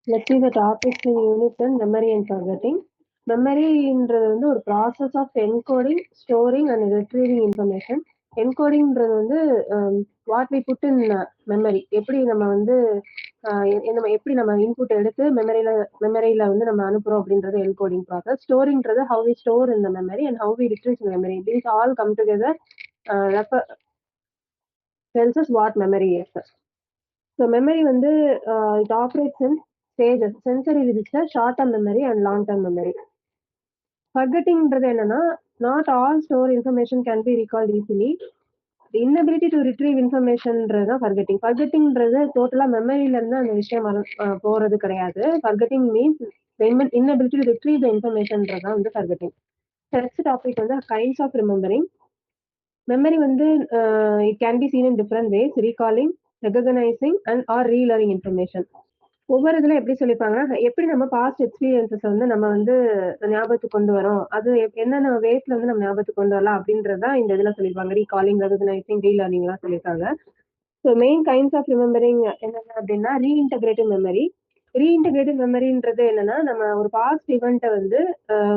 Let's see the topics in unit 10, memory and forgetting. மெமரின்றது வந்து ஒரு process of encoding, storing and retrieving information. என்கோடிங்ன்றது வந்து what we put in memory. எப்படி நம்ம வந்து நம்ம எப்படி நம்ம இன்புட் எடுத்து மெமரியில வந்து நம்ம அனுப்புறோம் அப்படின்றது என்கோடிங் ப்ராசஸ். ஸ்டோரிங்ன்றது how we store in the memory and how we retrieve memory. These all come together tells us what memory is. So memory வந்து it operates in stages. Sensory register, short term memory and long term memory. ஃபர்கெட்டிங்ன்றது என்னன்னா, not all store information can be recalled easily. Inability to retrieve இன்ஃபர்மேஷன்ன்றது தான் forgetting. ஃபர்கெட்டிங்ன்றது டோட்டலா மெமரியில இருந்து அந்த விஷயம் போறது கிடையாது. Forgetting means inability to retrieve the இன்ஃபர்மேஷன்ன்றது தான் வந்து ஃபர்கெட்டிங். நெக்ஸ்ட் டாபிக் வந்து கைண்ட்ஸ் ஆஃப் ரிமெம்பரிங். மெமரி வந்து it can be seen in different ways: recalling, recognising and or relearning information. ஒவ்வொரு இதுல எப்படி சொல்லியிருப்பாங்கன்னா, எப்படி நம்ம பாஸ்ட் எக்ஸ்பீரியன்சஸ் வந்து நம்ம வந்து ஞாபகத்துக்கு கொண்டு வரோம், அது என்னென்ன வேஸ்ல வந்து நம்ம ஞாபகத்துக்கு கொண்டு வரலாம் அப்படின்றதா இந்த இதுல சொல்லியிருப்பாங்க. ரீகாலிங், ரெகக்னைசிங், ரீலர்னிங் எல்லாம் சொல்லியிருக்காங்க. So main kinds of remembering என்னென்ன அப்படின்னா, ரீஇன்டகிரேட்டிவ் மெமரி. ரீஇன்டகிரேட்டிவ் மெமரின்றது என்னன்னா, நம்ம ஒரு பாஸ்ட் இவெண்ட்டை வந்து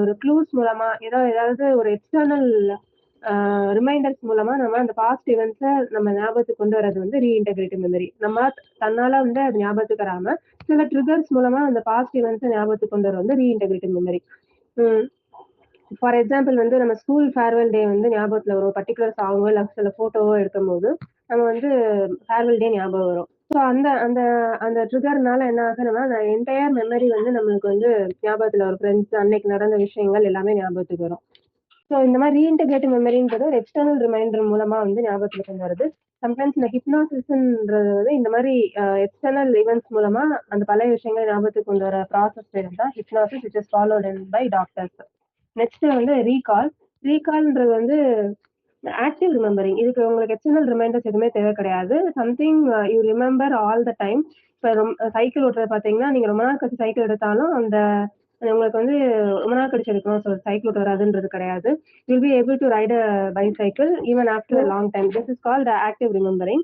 ஒரு க்ளூஸ் மூலமா ஏதாவது ஒரு எக்ஸ்டர்னல் ரிமைண்டர்ஸ் மூலமா நம்ம அந்த பாஸ்ட் இவெண்ட்ஸை நம்ம ஞாபகத்துக்கு கொண்டு வர்றது வந்து ரீஇன்டகிரேட்டிவ் மெமரி. நம்ம தன்னால வந்து அது ஞாபகத்துக்கு வராம சில ட்ரிகர்ஸ் மூலமா அந்த பாஸ்ட் இவெண்ட்ஸை ஞாபகத்துக்கு கொண்டு வர வந்து ரீஇன்டகிரேட்டிவ் மெமரி. ஃபார் எக்ஸாம்பிள் வந்து நம்ம ஸ்கூல் ஃபேர்வெல் டே வந்து ஞாபகத்துல ஒரு பர்டிகுலர் சாங்கோ இல்லை சில போட்டோவோ எடுக்கும் போது நம்ம வந்து ஃபேர்வெல் டே ஞாபகம் வரும். ஸோ அந்த அந்த அந்த ட்ரிகர்னால என்ன ஆகுதுன்னா, அந்த என்டையர் மெமரி வந்து நம்மளுக்கு வந்து ஞாபகத்துல ஒரு ஃப்ரெண்ட்ஸ் அன்னைக்கு நடந்த விஷயங்கள் எல்லாமே ஞாபகத்துக்கு வரும். ஸோ இந்த மாதிரி ரீஇன்டகிரேட்டிவ் மெமரின்றது ஒரு எக்ஸ்டர்னல் ரிமைண்டர் மூலமா வந்து ஞாபகத்துல கொண்டு வருது. சம்டைம்ஸ் இந்த ஹிப்னாசிஸ்ன்றது வந்து இந்த மாதிரி எக்ஸ்டர்னல் ஈவெண்ட்ஸ் மூலமா அந்த பழைய விஷயங்களை ஞாபகத்துக்கு கொண்டு வர ப்ராசஸ் பேர் தான் hypnosis, which is followed by doctors. Next வந்து ரீகால். ரீகால்ன்றது வந்து ஆக்டிவ் ரிமெம்பரிங். இதுக்கு உங்களுக்கு எக்ஸ்டர்னல் ரிமைண்டர்ஸ் எதுவுமே தேவை கிடையாது. Something you remember all the time. இப்போ சைக்கிள் ஓட்டுறது பார்த்தீங்கன்னா, நீங்கள் ரொம்ப நாள் கழிச்சு சைக்கிள் எடுத்தாலும் அந்த உங்களுக்கு வந்து ரொம்ப நாள் கழிச்சு எடுக்கணும், ஸோ சைக்கிள் ஓட்ட வராதுன்றது கிடையாது. Will be able to ride a bicycle even after long time. This is called active remembering.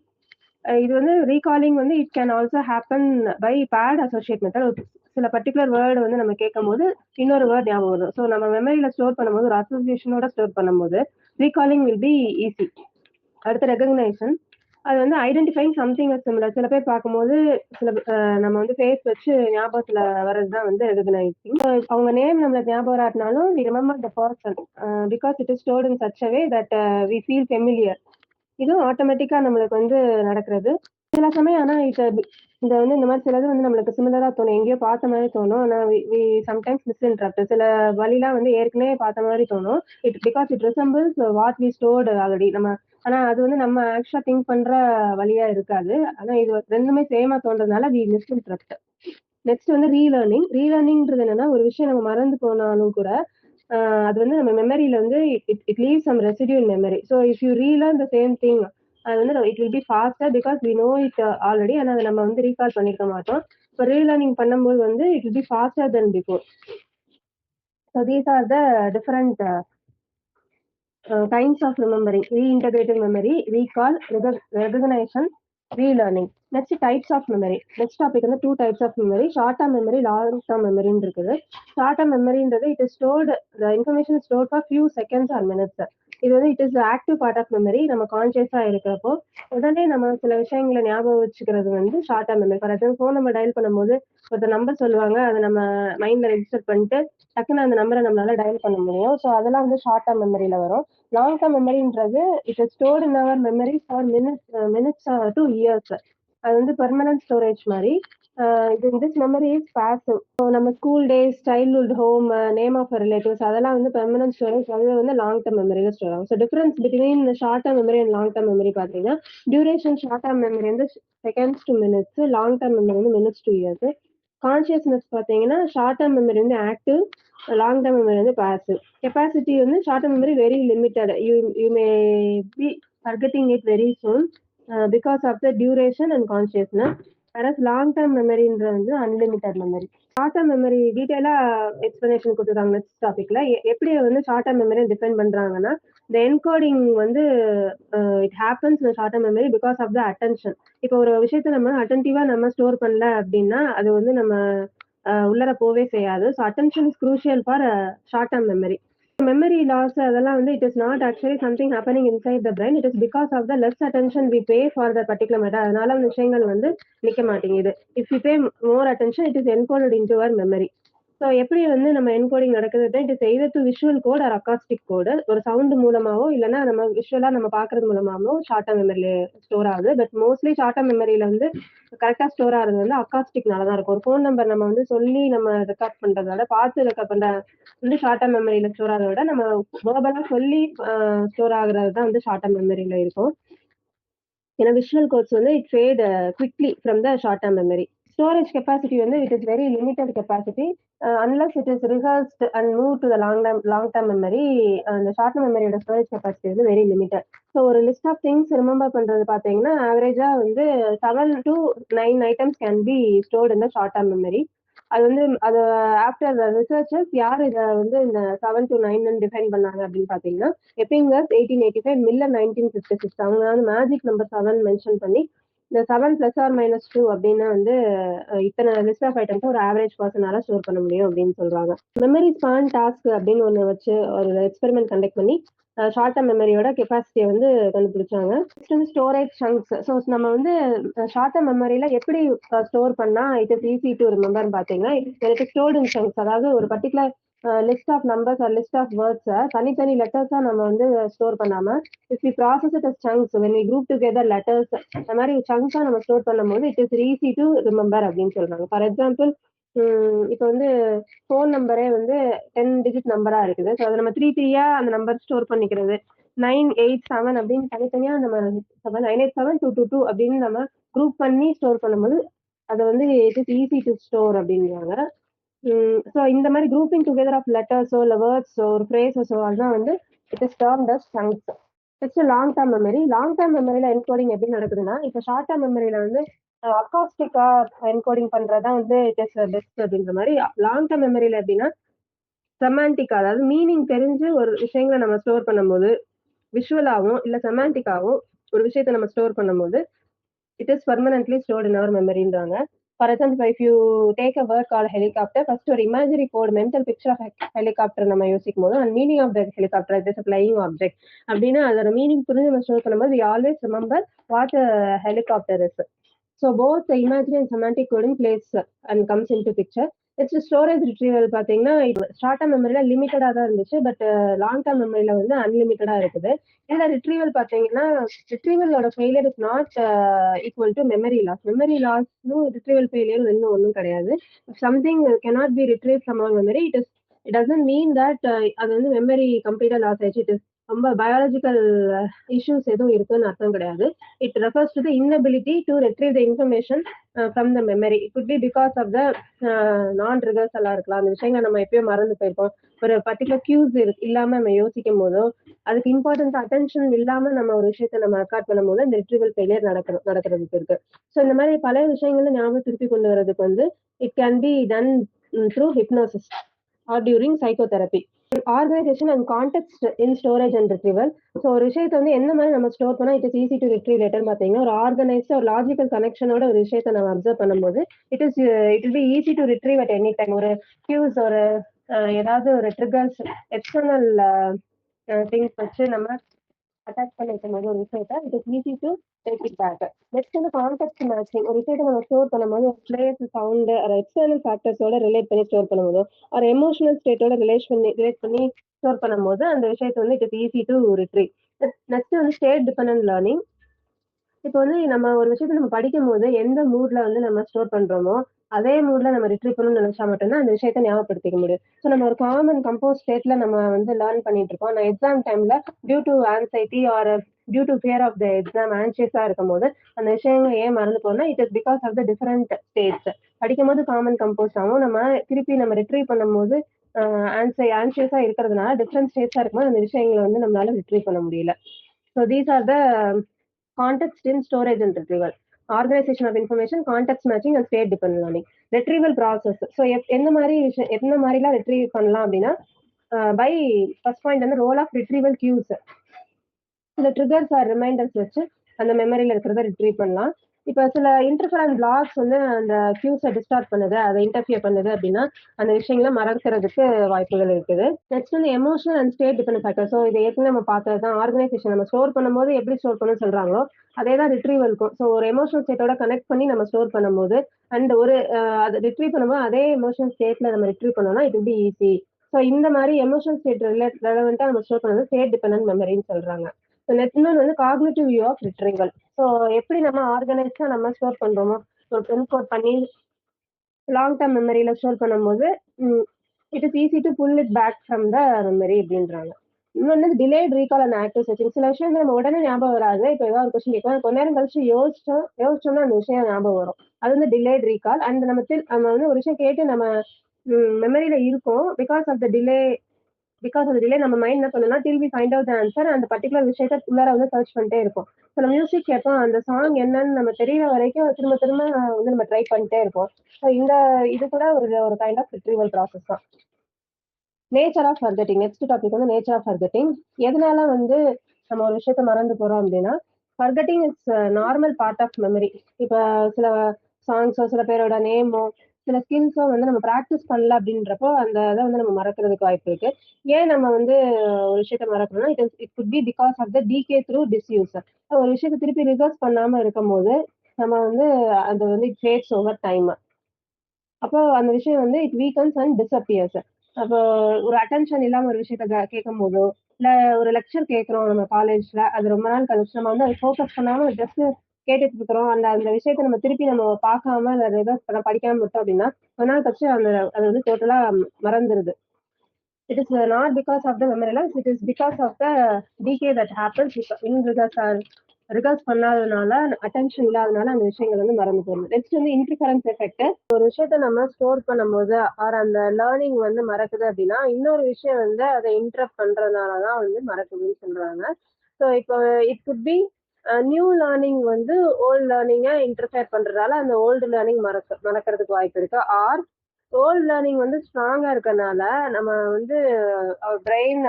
இது வந்து ரீகாலிங் வந்து it can also happen by bad associate method. சில பர்டிகுலர் வேர்டு வந்து நம்ம கேட்கும் போது இன்னொரு வேர்ட் ஞாபகம் வரும். ஸோ நம்ம மெமரியில ஸ்டோர் பண்ணும்போது ஒரு அசோசியேஷனோட ஸ்டோர் பண்ணும்போது ரீகாலிங் வில் பி ஈஸி. அடுத்து ரெகக்னைசன். அது வந்து ஐடென்டிஃபைங் சம்திங் சிமிலர். சில பேர் பார்க்கும்போது சில நம்ம வந்து ஃபேஸ் வச்சு ஞாபகத்துல வர்றது தான் வந்து ரெகக்னைசிங். அவங்க நேம் நம்மளுக்கு ஞாபகம் வராட்டினாலும் we remember the person because it is stored in such a way that we feel familiar. இதுவும் ஆட்டோமேட்டிக்கா நம்மளுக்கு வந்து நடக்கிறது. சில சமயம் ஆனா இந்த வந்து இந்த மாதிரி சிலது வந்து நம்மளுக்கு சிமிலரா தோணும், எங்கேயோ பார்த்த மாதிரி தோணும். ஆனா வி சம்டைம்ஸ் மிஸ் இன்டரப்ட். சில வழிலாம் வந்து ஏற்கனவே பார்த்த மாதிரி தோணும். Because it resembles what we stored already. ஆனா அது வந்து நம்ம ஆக்சுவலா திங்க் பண்ற வழியா இருக்காது. ஆனா இது ரெண்டுமே சேமா தோன்றதுனால வி மிஸ் இன்டரப்ட். நெக்ஸ்ட் வந்து ரீலேர்னிங். ரீலேர்னிங்ன்றது என்னன்னா, ஒரு விஷயம் நம்ம மறந்து போனாலும் கூட அது வந்து நம்ம மெமரியில வந்து it leave some residue in memory. So if you relearn the same thing, அது வந்து it will be faster because we know it already. ஆனால் அதை நம்ம வந்து ரீகால் பண்ணிருக்க மாட்டோம். இப்போ ரீலேர்னிங் பண்ணும்போது வந்து it will be faster then before. So these are the different kinds of remembering: reintegrative memory, recall, recognition, relearning. Next types of memory. Next topic வந்து 2 types of memory: short term memory, long term மெமரின்னு இருக்குது. Short term மெமரின்றது it is stored, the information stored for few seconds or minutes. இது வந்து it is active part of memory. நம்ம கான்சியஸா இருக்கிறப்போ உடனே நம்ம சில விஷயங்களை ஞாபகம் வச்சுக்கிறது வந்து short term memory. For example phone number dial பண்ணும்போது ஒரு நம்பர் சொல்லுவாங்க, அதை நம்ம மைண்ட்ல ரெஜிஸ்டர் பண்ணிட்டு டக்குன்னு அந்த நம்பரை நம்மளால டயல் பண்ண முடியும். ஸோ அதெல்லாம் வந்து ஷார்ட் டர்ம் மெமரியில வரும். லாங் டர்ம் மெமரின்றது it is stored in our memory for minutes to years. அது வந்து பெர்மனன்ட் ஸ்டோரேஜ் மாதிரி. This memory is passive. நம்ம school days, childhood, home, name of relatives அதெல்லாம் வந்து பெர்மனன்ட் ஸ்டோரேஜ். அது வந்து லாங் டர்ம் மெமரியில ஸ்டோர் ஆகும். So difference between short term memory and long term memory பார்த்தீங்கன்னா, டியூரேஷன் ஷார்ட் டர்ம் மெமரி வந்து seconds to minutes, long term memory வந்து minutes to years. Consciousness பார்த்தீங்கன்னா, ஷார்ட் டர்ம் மெமரி வந்து active, long term memory வந்து passive. Capacity வந்து short term memory very limited. You may be forgetting it very soon because of the duration and consciousness. Whereas long term மெமரின்றது வந்து unlimited memory. Short term memory டீடைலா explanation கொடுத்துருக்காங்க next டாபிக்ல. எப்படி வந்து short term memory define பண்றாங்கன்னா, இந்த encoding வந்து இட் ஹேப்பன்ஸ் இந்த short term memory because of the attention. இப்போ ஒரு விஷயத்த நம்ம அட்டென்டிவா நம்ம ஸ்டோர் பண்ணல அப்படின்னா அது வந்து நம்ம உள்ளர போவே செய்யாது. So attention is crucial for short term memory. Memory loss அதெல்லாம் வந்து it is not actually something happening inside the brain. It is because of the less attention we pay for the particular matter. அதனால அந்த விஷயங்கள் வந்து நிக்க மாட்டேங்குது. If you pay more attention it is encoded into our memory. So எப்படி வந்து நம்ம என்கோடிங் நடக்குது, it is either to visual code or acoustic கோடு. ஒரு சவுண்ட் மூலமாவோ இல்லைன்னா நம்ம விஷுவலா நம்ம பாக்குறது மூலமாவோ ஷார்ட் டேர்ம் மெமரியில ஸ்டோர் ஆகுது. பட் மோஸ்ட்லி ஷார்ட் டேர்ம் மெமரியில வந்து கரெக்டா ஸ்டோர் ஆகுறது வந்து அக்காஸ்டிக்னால தான் இருக்கும். ஒரு ஃபோன் நம்பர் நம்ம வந்து சொல்லி நம்ம ரெக்கார்ட் பண்றதை விட பார்த்து ரெக்கார்ட் பண்ற வந்து ஷார்ட் டேர்ம் மெமரியில ஸ்டோர் ஆகிறத விட நம்ம வேர்பலா சொல்லி ஸ்டோர் ஆகுறது தான் வந்து ஷார்ட் டேர்ம் மெமரியில இருக்கும். ஏன்னா விஷுவல் கோட்ஸ் வந்து it fade quickly from the short term memory. Storage capacity வந்து it is very limited capacity unless it is rehearsed and move to the long term memory. அந்த short term மெமரியோட storage capacity வந்து very limited. So ஒரு list of things remember பண்றது பார்த்தீங்கன்னா ஆவரேஜா வந்து 7 to 9 items can be stored in the short term memory. அது வந்து அது ஆஃப்டர் ரிசர்ச்சர்ஸ் யார் இதை வந்து இந்த 7 to 9 டிஃபைன் பண்ணாங்க அப்படின்னு பார்த்தீங்கன்னா எப்பிங்கர்ஸ் 1885, மில்லர் 1956. அவங்க வந்து மேஜிக் நம்பர் 7 மென்ஷன் பண்ணி இந்த 7 பிளஸ் ஆர் மைனஸ் 2 அப்படின்னு வந்து இத்தனை லிஸ்ட் ஆஃப் ஐட்டம்ஸ் ஒரு ஆவரேஜ் பர்சனால ஸ்டோர் பண்ண முடியும் அப்படின்னு சொல்றாங்க. மெமரி ஸ்பான் டாஸ்க் அப்படின்னு ஒன்று வச்சு ஒரு எக்ஸ்பெரிமெண்ட் கண்டக்ட் பண்ணி ஷார்ட் டேர்ம் மெமரியோட கெப்பாசிட்டியை வந்து கண்டுபிடிச்சாங்க. நெக்ஸ்ட் வந்து ஸ்டோரேஜ் சங்க்ஸ். ஸோ நம்ம வந்து ஷார்ட் டேர்ம் மெமரியில எப்படி ஸ்டோர் பண்ணா இட் இஸ் ஈஸி டு ரிமெம்பர்னு பார்த்தீங்கன்னா எனக்கு ஸ்டோர்ட் இன் சங்க்ஸ். அதாவது ஒரு particular list of numbers or list of வேர்ட்ஸை தனித்தனி லெட்டர்ஸா நம்ம வந்து ஸ்டோர் பண்ணாம if we process it as chunks when we group together letters அந்த மாதிரி சங்க்ஸா நம்ம ஸ்டோர் பண்ணும்போது it is easy to remember அப்படின்னு சொல்றாங்க. ஃபார் எக்ஸாம்பிள் இப்போ வந்து ஃபோன் நம்பரே வந்து 10 டிஜிட் நம்பரா இருக்குது. ஸோ அதை நம்ம த்ரீ த்ரீயா அந்த நம்பர் ஸ்டோர் பண்ணிக்கிறது. 987 அப்படின்னு தனித்தனியா நம்ம 987 222 அப்படின்னு நம்ம குரூப் பண்ணி ஸ்டோர் பண்ணும்போது அதை வந்து it is easy to store அப்படிங்கிறாங்க. ஸோ இந்த மாதிரி குரூப்பிங் டுகெதர் ஆஃப் லெட்டர்ஸோ இல்லை வேர்ட்ஸோ ஒரு ஃப்ரேசஸோ அதுதான் வந்து it is termed as chunks. Next long term memory. Long term மெமரியில என்கோடிங் எப்படி நடக்குதுன்னா இப்போ ஷார்ட் டேர்ம் மெமரியில வந்து அக்காஸ்டிக்கா என்கோடிங் பண்றதுதான் வந்து இட் இஸ் பெஸ்ட் அப்படின்ற மாதிரி. லாங் டேர்ம் மெமரியில எப்படின்னா செமாண்டிக்கா அதாவது மீனிங் தெரிஞ்சு ஒரு விஷயங்களை நம்ம ஸ்டோர் பண்ணும்போது விஷுவலாகவும் இல்லை செமாண்டிக்காவும் ஒரு விஷயத்த நம்ம ஸ்டோர் பண்ணும்போது it is permanently stored in our மெமரின்றாங்க. For example if you take a word call helicopter first ஒரு imagery code mental picture of helicopter நம்ம யோசிக்கும் போது and meaning of the helicopter it is flying object அப்படின்னு அதோட meaning புரிஞ்சு நம்ம store பண்ணும்போது we always remember what helicopter is. So both imaginary and semantic coding place and comes into picture. Next storage retrieval பார்த்தீங்கன்னா short term மெமரியில லிமிட்டடாக தான் இருந்துச்சு. But long term மெமரியில வந்து அன்லிமிட்டடா இருக்குது. இதுல ரிட்ரீவல் பார்த்தீங்கன்னா ரிட்ரீவலோட failure is not equal to memory loss. Memory லாஸ்னும் retrieval failure இன்னும் ஒன்றும் கிடையாது. Something cannot be retrieve from our memory it doesn't mean that அது வந்து மெமரி கம்ப்ளீட்டா லாஸ் ஆயிடுச்சு. இட் இஸ் ரொம்ப பயாலஜிக்கல் இஷ்யூஸ் எதுவும் இருக்குன்னு அர்த்தம் கிடையாது. It refers to the inability to retrieve the information from the memory. It could be because of the நான் ரிவர்சலா இருக்கலாம். அந்த விஷயங்களை நம்ம எப்பயும் மறந்து போயிருப்போம். ஒரு பர்டிகுலர் கியூஸ் இல்லாம நம்ம யோசிக்கும் போதோ அதுக்கு இம்பார்ட்டன்ஸ் அட்டென்ஷன் இல்லாம நம்ம ஒரு விஷயத்த நம்ம ரெக்கார்ட் பண்ணும்போது இந்த ரிட்ரீவல் ஃபெயிலியர் நடக்கிறதுக்கு இருக்கு. ஸோ இந்த மாதிரி பல விஷயங்களை ஞாபகம் திருப்பி கொண்டு வரதுக்கு வந்து it can be done through hypnosis or during psychotherapy. Organisation and context in storage and retrieval. So ஒரு விஷயத்தை வந்து என்ன மாதிரி நம்ம ஸ்டோர் பண்ணா it is easy to retrieve later பார்த்தீங்கன்னா ஒரு ஆர்கனைஸ்ட் ஒரு லாஜிக்கல் கனெக்ஷனோட ஒரு விஷயத்தை நம்ம அப்சர்வ் பண்ணும்போது it'll be easy to retrieve at any time. ஒரு கியூஸ் ஒரு ஏதாவது ஒரு ட்ரிகர்ஸ் எக்ஸ்டர்னல் திங்ஸ் வச்சு நம்ம அட்டாச் பண்ணி வைக்கும்போது ஒரு விஷயத்தை it is easy to take it back. Next வந்து கான்டெக்ட் மேட்சிங். ஒரு விஷயத்தை நம்ம ஸ்டோர் பண்ணும்போது ஒரு பிளேஸ் சவுண்ட் ஒரு எக்ஸ்டர்னல் ஃபேக்டர்ஸோட ரிலேட் பண்ணி ஸ்டோர் பண்ணும்போது ஒரு எமோஷனல் ஸ்டேட்டோட ரிலேட் பண்ணி ஸ்டோர் பண்ணும்போது அந்த விஷயத்தை வந்து it is easy to retrieve. Next வந்து ஸ்டேட் டிபெண்டன்ட் லேர்னிங். இப்போ வந்து நம்ம ஒரு விஷயத்தை நம்ம படிக்கும் போது எந்த மூட்ல வந்து நம்ம ஸ்டோர் பண்றோமோ அதே மூட்ல நம்ம ரிட்ரீவ் பண்ணணும்னு நினைச்சா மட்டும்தான் அந்த விஷயத்தை ஞாபகப்படுத்திக்க முடியும். ஸோ நம்ம ஒரு காமன் கம்போஸ் ஸ்டேட்ல நம்ம வந்து லேர்ன் பண்ணிட்டு இருக்கோம். நான் எக்ஸாம் டைம்ல due to anxiety or due to fear of the exam ஆன்சியஸா இருக்கும் போது அந்த விஷயங்கள் ஏன் மறந்து போனா it is because of the different states. படிக்கும் போது காமன் கம்போஸ் ஆகும். நம்ம திருப்பி நம்ம ரிட்ரீவ் பண்ணும்போது ஆன்சியஸா இருக்கிறதுனால டிஃப்ரெண்ட் ஸ்டேட்ஸா இருக்கும்போது அந்த விஷயங்களை வந்து நம்மளால ரிட்ரீவ் பண்ண முடியல. So these are the context in storage and retrieval. Organisation of information, context matching and state depend learning. Retrieval process. So என்ன மாதிரிலாம் ரெட்ரீவ் பண்ணலாம் அப்படின்னா, பை ஃபர்ஸ்ட் பாயிண்ட் வந்து ரோல் ஆஃப் ரிட்ரீவல் கியூஸ். சில ட்ரிகர்ஸ் ஆர் ரிமைண்டர்ஸ் வச்சு அந்த மெமரியில இருக்கிறத retrieve பண்ணலாம். இப்போ சில இன்டர்ஃபரண்ட் பிளாக்ஸ் வந்து அந்த கியூஸை டிஸ்டார்ட் பண்ணுது, அதை இன்டர்ஃபியர் பண்ணுது அப்படின்னா அந்த விஷயங்களை மறக்கிறதுக்கு வாய்ப்புகள் இருக்குது. நெக்ஸ்ட் வந்து emotional and state depend factor. So இது ஏற்கனவே நம்ம பார்த்தது தான். ஆர்கனைசேஷன் நம்ம ஸ்டோர் பண்ணும்போது எப்படி ஸ்டோர் பண்ணணும்னு சொல்றாங்களோ அதே தான் ரிட்ரீவலுக்கும். ஸோ ஒரு எமோஷனல் ஸ்டேட்டோட கனெக்ட் பண்ணி நம்ம ஸ்டோர் பண்ணும்போது அண்ட் ஒரு அதை ரிட்ரீவ் பண்ணும்போது அதே எமோஷனல் ஸ்டேட்ல நம்ம ரிட்ரீவ் பண்ணோம்னா இட் பி ஈஸி. ஸோ இந்த மாதிரி எமோஷனல் ஸ்டேட் ரெலவெண்டா நம்ம ஸ்டோர் பண்ணது ஸ்டேட் டிபெண்டன்ட் மெமரின்னு சொல்றாங்க. இன்னொன்று வந்து cognitive view of retrieval. So எப்படி நம்ம ஆர்கனைஸ்டா நம்ம ஸ்டோர் பண்றோமோ, ஒரு என்கோட் பண்ணி லாங் டேர்ம் மெமரியில ஸ்டோர் பண்ணும்போது it is easy to pull it back from the memory அப்படின்றாங்க. இன்னொன்று delayed recall and active searching. சில விஷயம் நம்ம உடனே ஞாபகம் வராது. இப்போ ஏதாவது ஒரு கொஸ்டின் கேட்கலாம், கொஞ்ச நேரம் கழிச்சு யோசிச்சோம்னா அந்த விஷயம் ஞாபகம் வரும். அது வந்து டிலேட் ரீகால். அண்ட் நம்ம வந்து ஒரு விஷயம் கேட்டு நம்ம மெமரியில இருக்கும். பிகாஸ் ஆஃப் த டிலே நம்ம மைண்ட் என்ன பண்ணணும்னா till we find out the answer அந்த பர்டிகுலர் விஷயத்த உள்ளார வந்து சர்ச் பண்ணிட்டே இருக்கும். சில மியூசிக் கேட்போம், அந்த சாங் என்னன்னு நம்ம தெரியற வரைக்கும் திரும்ப திரும்ப வந்து நம்ம ட்ரை பண்ணிட்டே இருப்போம். ஸோ இது கூட ஒரு கைண்ட் ஆஃப் ரிட்ரீவல் ப்ராசஸ் தான். Nature of forgetting. Next topic வந்து நேச்சர் ஆஃப் ஃபர்கெட்டிங். எதனால வந்து நம்ம ஒரு விஷயத்த மறந்து போறோம் அப்படின்னா, forgetting is normal part of memory. இப்போ சில சாங்ஸோ சில பேரோட நேமோ சில ஸ்கில்ஸோ வந்து நம்ம ப்ராக்டிஸ் பண்ணல அப்படின்றப்போ அந்த இதை வந்து நம்ம மறக்கிறதுக்கு வாய்ப்பு இருக்கு. ஏன் நம்ம வந்து ஒரு விஷயத்த மறக்கணும்னா it could be because of the decay through disuse. ஒரு விஷயத்த திருப்பி ரிவர்ஸ் பண்ணாம இருக்கும் போது நம்ம வந்து அது வந்து இட் ஃபேட்ஸ் ஓவர் டைம். அப்போ அந்த விஷயம் வந்து இட் வீக்கன்ஸ் அண்ட் டிஸ்அப்பியர்ஸ். அப்போ ஒரு அட்டென்ஷன் இல்லாம ஒரு விஷயத்த கேட்கும் போதோ இல்ல ஒரு லெக்சர் கேட்கறோம் நம்ம காலேஜ்ல, அது ரொம்ப நாள் கழிச்சு நம்ம வந்து அதை ஃபோக்கஸ் பண்ணாம ஜஸ்ட் கேட்டுட்டு இருக்கிறோம். அந்த விஷயத்த நம்ம திருப்பி நம்ம பார்க்காம அதை ரிவர்ஸ் பண்ண படிக்காம விட்டோம் அப்படின்னா கொஞ்ச நாள் கழிச்சு அது வந்து டோட்டலா மறந்துருது. It is not because of the memory loss, it is because of the decay that happens in rehearse பண்ணாதனால அட்டென்ஷன் இல்லாதனால அந்த விஷயங்கள் வந்து மறந்து போகுது. நெக்ஸ்ட் வந்து இன்டிஃபரன்ஸ் எஃபெக்ட். ஒரு விஷயத்த நம்ம ஸ்டோர் பண்ணும்போது ஆர் அந்த லேர்னிங் வந்து மறக்குது அப்படின்னா இன்னொரு விஷயம் வந்து அதை இன்டரப்ட் பண்றதுனாலதான் வந்து மறக்குதுன்னு சொல்றாங்க. ஸோ இப்போ it could be new learning வந்து ஓல்டு லேர்னிங்கை இன்டர்ஃபியர் பண்றதால அந்த ஓல்டு லேர்னிங் மறக்கிறதுக்கு வாய்ப்பு இருக்கு. ஆர் ஓல்ட் லேர்னிங் வந்து ஸ்ட்ராங்கா இருக்கறனால நம்ம வந்து brain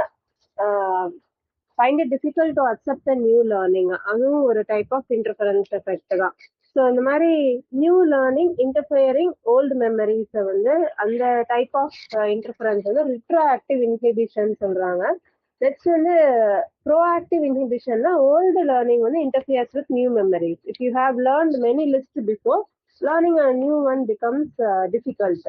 find it difficult to accept the new learning. அதுவும் ஒரு டைப் ஆஃப் இன்டர்ஃபரன்ஸ் எஃபெக்ட் தான். ஸோ இந்த மாதிரி நியூ லேர்னிங் இன்டர்ஃபியரிங் ஓல்டு மெமரிஸை வந்து அந்த டைப் ஆஃப் இன்டர்ஃபரன்ஸ் வந்து ரிட்ரோஆக்டிவ் இன்ஹிபிஷன் சொல்றாங்க. நெக்ஸ்ட் வந்து ப்ரோஆக்டிவ் இன்ஹிபிஷன்ல ஓல்டு லேர்னிங் வந்து interferes with new memories. If you have learned many list before learning a new one becomes difficult.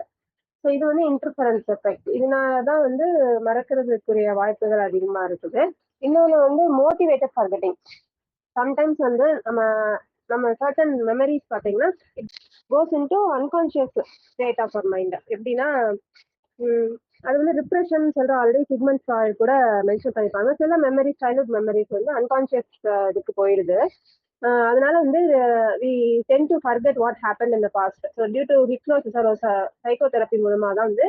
So இது வந்து இன்டர்ஃபரன்ஸ் எஃபெக்ட். இதனாலதான் வந்து மறக்கிறதுக்குரிய வாய்ப்புகள் அதிகமா இருக்குது. இன்னொன்று வந்து மோட்டிவேட்டட் ஃபர்கெட்டிங். சம்டைம்ஸ் வந்து நம்ம சர்டன் மெமரிஸ் பார்த்தீங்கன்னா it goes into unconscious state of our mind. எப்படின்னா அது வந்து ரிப்ரெஷன் சொல்ற ஆல்ரெடி சிக்மெண்ட் ஃப்ராய்ட் கூட மென்ஷன் பண்ணிருப்பாங்க. சில மெமரிஸ் சைல்ட்ஹுட் மெமரிஸ் வந்து அன்கான்சியஸ் இதுக்கு போயிடுது. அதனால வந்து we tend to forget what happen in the past. So due to hypnosis or psychotherapy மூலமா தான் வந்து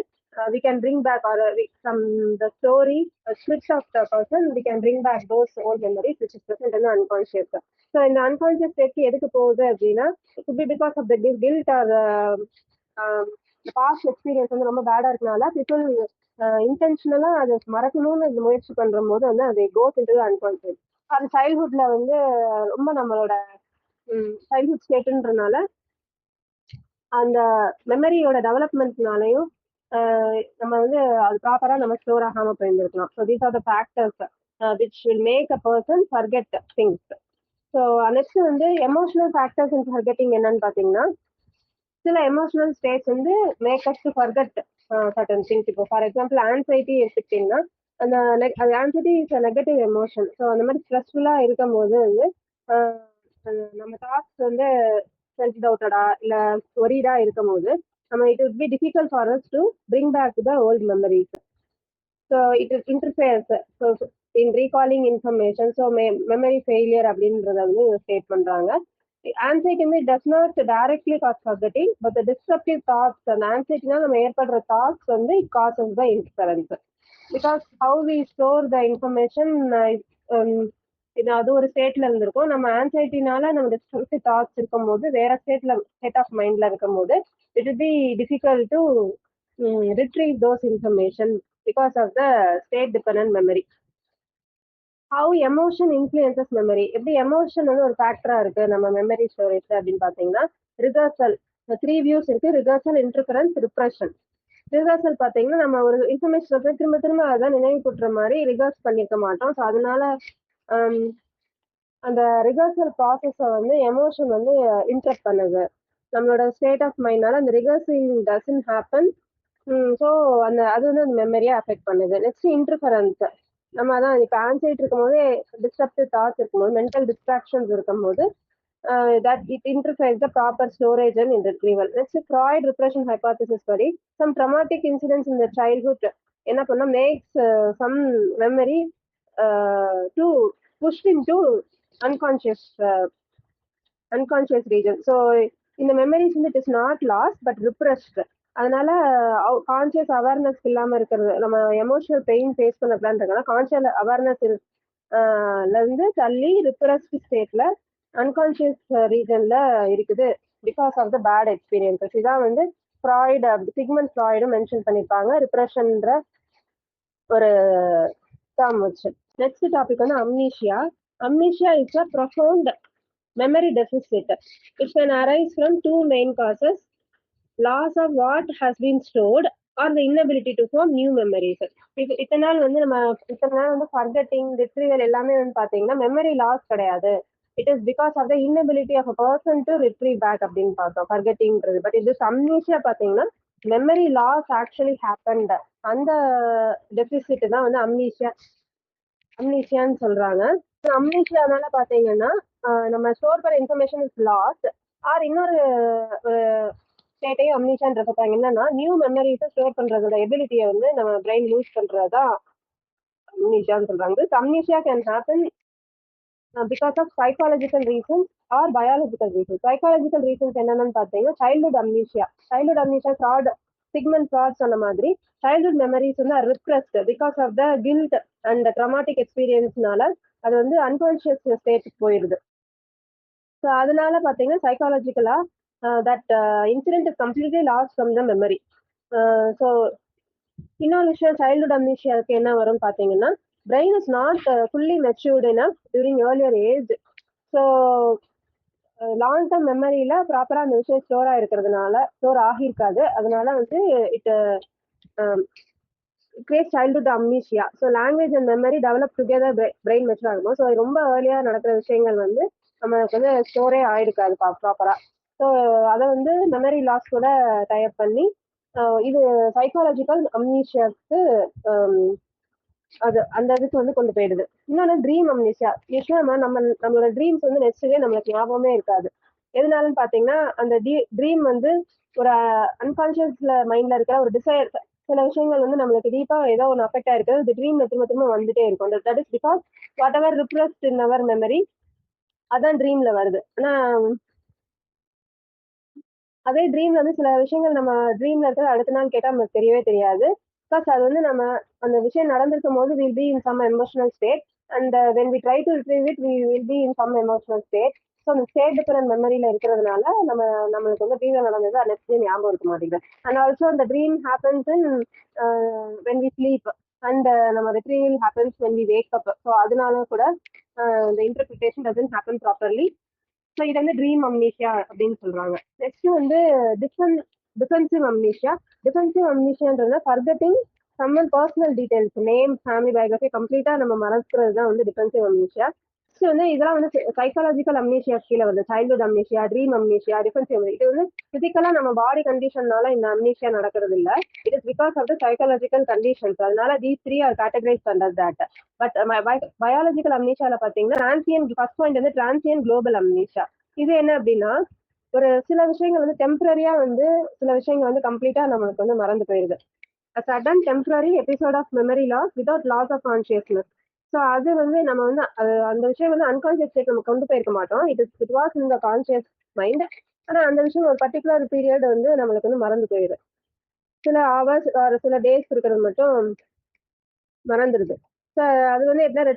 we can bring back or from the story a switch of the person we can bring back those old memories which is present in the unconscious. So in the unconscious state எதுக்கு போகுது அப்படின்னா it could be because of the guilt or the past experience வந்து ரொம்ப பேடா இருக்கனால people இன்டென்ஷனலா அதை மறக்கணும்னு முயற்சி பண்ற போது வந்து அது கோஸ் இன்டு அன்கான்சியஸ். அது சைல்ட்ஹுட்ல வந்து ரொம்ப நம்மளோட சைல்ட்ஹுட் ஸ்டேட்ன்றனால அந்த மெமரியோட டெவலப்மெண்ட்னாலையும் நம்ம வந்து அது ப்ராப்பரா நம்ம ஸ்டோர் ஆகாம போயிருந்திருக்கலாம். So these are the factors which will make a person forget things. So next வந்து எமோஷனல் ஃபேக்டர்ஸ் இன் ஃபர்கெட்டிங் என்னன்னு பார்த்தீங்கன்னா சில எமோஷனல் ஸ்டேட்ஸ் வந்து make us to forget certain things. இப்போ ஃபார் எக்ஸாம்பிள் ஆன்சைட்டி எடுத்துக்கிட்டிங்கன்னா அந்த anxiety is a negative emotion. So அந்த மாதிரி ஸ்ட்ரெஸ்ஃபுல்லாக இருக்கும் போது வந்து நம்ம தாட்ஸ் வந்து செல்ஃப் டவுட்டடா இல்லை ஒரீடா இருக்கும் போது it would be difficult for us to bring back the old memories. So it interferes in recalling information. So memory failure அப்படின்றத வந்து ஸ்டேட் பண்றாங்க. Anxiety does not directly cause forgetting, but the disruptive thoughts and anxiety-னா நம்ம ஏற்படுற thoughts வந்து it causes the interference. Because how we store the information இது அது ஒரு ஸ்டேட்ல இருந்திருக்கும். நம்ம ஆன்சைட்டினால நம்ம டிஸ்ட்ரக்டிவ் தாட்ஸ் இருக்கும்போது வேற ஸ்டேட் ஆஃப் மைண்ட்ல இருக்கும்போது it will be difficult to retrieve those information because of the state dependent memory. How emotion influences memory, எப்படி எமோஷன் வந்து ஒரு ஃபேக்டரா இருக்கு நம்ம மெமரி ஸ்டோரேஜ் அப்படின்னு பாத்தீங்கன்னா, ரிகர்சல் 3 வியூஸ் இருக்கு. Rehearsal, interference, repression. ரிகர்சல் பாத்தீங்கன்னா நம்ம ஒரு இன்ஃபர்மேஷன் திரும்ப திரும்ப அதான் நினைவு கூட்டுற மாதிரி ரிகர்ஸ் பண்ணிருக்க மாட்டோம். ஸோ அதனால அந்த ரிகர்சல் ப்ராசஸை வந்து எமோஷன் வந்து இன்டரப்ட் பண்ணுது. நம்மளோட ஸ்டேட் ஆஃப் மைண்ட்னால அந்த ரிகர்சிங் டசன் ஹேப்பன். ஸோ அது வந்து அந்த மெமரியை அஃபெக்ட் பண்ணுது. Next interference. நம்ம அதான் இப்போ ஆன்சைட் இருக்கும்போது டிஸ்டர்ப்டிவ் தாட்ஸ் இருக்கும்போது மென்டல் டிஸ்ட்ராக்ஷன்ஸ் இருக்கும்போது that it interferes the proper storage and retrieval. Next, Freud repression hypothesis படி some traumatic incidents in the childhood என்ன பண்ணா makes some memory to pushed into unconscious region. So இந்த memories வந்து it is not lost but repressed. அதனால conscious awareness இல்லாம இருக்கிறது, நம்ம emotional pain face பண்ண பிளான் இருக்கனால கான்சியஸ் அவேர்னஸ் இருந்து தள்ளி ரிப்ரஸ்ட் ஸ்டேட்ல அன்கான்சியஸ் ரீஜன்ல இருக்குது because of the bad experiences. இதான் வந்து ஃப்ராய்டு, சிக்மண்ட் ஃப்ராய்டும் மென்ஷன் பண்ணியிருப்பாங்க ரிப்ரெஷன்ற ஒரு டேர்ம் வச்சு. நெக்ஸ்ட் டாபிக் வந்து amnesia. Amnesia is a profound memory deficit. It can arise from two main causes: loss of what has been stored or the inability to form new memories. இத்தனை நாள் வந்து forgetting, retrieval எல்லாமே வந்து பாத்தீங்கன்னா memory loss கிடையாது. It is because of the inability of a person to retrieve back அப்படின்னு பார்த்தோம் forgettingன்றது. பட் இது அம்னீஷியா பாத்தீங்கன்னா மெமரி லாஸ் ஆக்சுவலி ஹேப்பன்ட். அந்த டெபிசிட் தான் வந்து அம்னீஷியான்னு சொல்றாங்க. அம்னீஷியானால பாத்தீங்கன்னா நம்ம ஸ்டோர் பண்ண இன்ஃபர்மேஷன் இஸ் லாஸ்ட் ஆர் இன்னொரு ஸ்டேட்டையும் அம்னீஷியான்னு பார்த்தாங்க. என்னன்னா நியூ மெமரிஸை ஸ்டோர் பண்றதோட எபிலிட்டியை வந்து நம்ம பிரெயின் லூஸ் பண்றதுதான் அம்னீஷியான்னு சொல்றாங்க. Amnesia can happen because of psychological reasons or biological reasons. Psychological reasons என்னென்னு பார்த்தீங்கன்னா childhood amnesia. Freud, Sigmund Freud சொன்ன மாதிரி சைல்ட்ஹுட் மெமரிஸ் வந்து repressed because of the guilt and traumatic எக்ஸ்பீரியன்ஸ்னால அது வந்து அன்கான்சியஸ் ஸ்டேட்டுக்கு போயிடுது. ஸோ அதனால பார்த்தீங்கன்னா சைக்காலஜிக்கலா that incident is completely lost from the memory. So இன்னொரு விஷயம் சைல்ட்ஹுட் அம்னீஷியாவுக்கு என்ன வரும்னு பார்த்தீங்கன்னா brain is not fully matured enough during earlier age. So long term மெமரியில ப்ராப்பரா அந்த விஷயம் ஸ்டோர் ஆகியிருக்காது. அதனால வந்து it create childhood amnesia. So language and memory develop together brain mature ஆகும். ஸோ ரொம்ப ஏர்லியா நடக்கிற விஷயங்கள் வந்து நமக்கு வந்து ஸ்டோரே ஆயிருக்காது ப்ராப்பரா. ஸோ அதை வந்து மெமரி லாஸ் கூட டைப் பண்ணி இது சைக்காலஜிக்கல் அம்னீஷியாவுக்கு அது அந்த இதுக்கு வந்து கொண்டு போயிடுது. இன்னொன்னு ட்ரீம் அம்னீஷியா. யூஸ்வலா நம்மளோட ட்ரீம்ஸ் வந்து நெக்ஸ்ட் டே நம்மளுக்கு ஞாபகமே இருக்காது. எதனாலன்னு பாத்தீங்கன்னா அந்த ட்ரீம் வந்து ஒரு அன்கான்சியஸ்ல மைண்ட்ல இருக்கிற ஒரு டிசைர், சில விஷயங்கள் வந்து நம்மளுக்கு டீப்பா ஏதோ ஒன்று அஃபெக்ட் ஆயிருக்கு, அது ட்ரீம்ல திரும்ப திரும்ப வந்துட்டே இருக்கும். That is because whatever repressed in our memory அதான் ட்ரீம்ல வருது. ஆனா அதே ட்ரீம்ல வந்து சில விஷயங்கள் நம்ம ட்ரீம்ல இருக்கிற அடுத்த நாள் கேட்டா நமக்கு தெரியவே தெரியாது. பிகாஸ் அது வந்து நம்ம அந்த விஷயம் நடந்திருக்கும் போது will be in some emotional state and when we try to retrieve it will be in some emotional state. So அந்த ஸ்டேட் டிஃபரண்ட் மெமரியில இருக்கிறதுனால நம்மளுக்கு வந்து ட்ரீம்ல நடந்தது நெக்ஸ்ட் ஞாபகம் இருக்க மாட்டேங்குது. அண்ட் ஆல்சோ அந்த dream happens in when we sleep and நம்ம retrieval happens when we wake up. So அதனால கூட இந்த interpretation doesn't happen properly. So இது வந்து ட்ரீம் அம்னீஷியா அப்படின்னு சொல்றாங்க. நெக்ஸ்ட் வந்து டிஃபென்சிவ் அம்னீஷியா. டிஃபென்சிவ் அம்னீஷியான்றது forgetting some personal details, name, family biography கம்ப்ளீட்டா நம்ம மறக்கிறது தான் வந்து டிஃபென்சிவ் அம்னீஷியா. நெக்ஸ்ட் வந்து இதெல்லாம் வந்து சைக்காலஜிக்கல் அம்னீஷியா கீழே வருது. Childhood amnesia, dream amnesia, defensive. இது வந்து பிசிக்கலா நம்ம பாடி கண்டிஷன்னால இந்த அம்னீஷியா நடக்கிறது இல்ல. It is because of the psychological conditions. அதனால these three are categorized under that. But biological அம்னீஷியால பாத்தீங்கன்னா டிரான்சியன்ட், ஃபர்ஸ்ட் பாயிண்ட் வந்து டிரான்சியன்ட் குளோபல் அம்னீஷியா. இது என்ன அப்படின்னா ஒரு சில விஷயங்கள் வந்து டெம்பரரியா வந்து சில விஷயங்கள் வந்து கம்ப்ளீட்டா நம்மளுக்கு வந்து மறந்து போயிருது. A sudden temporary episode of memory loss without loss of consciousness. So அது வந்து நம்ம வந்து அந்த விஷயம் வந்து அன்கான்சியஸ் ஸ்டேட் நம்ம கொண்டு போயிருக்க மாட்டோம். It was in the conscious mind. ஆனா அந்த விஷயம் ஒரு பர்டிகுலர் பீரியட் வந்து நம்மளுக்கு வந்து மறந்து போயிடுது. சில ஹவர்ஸ் சில டேஸ் இருக்கிறது மட்டும் மறந்துடுது. அது வந்து எப்படின்னா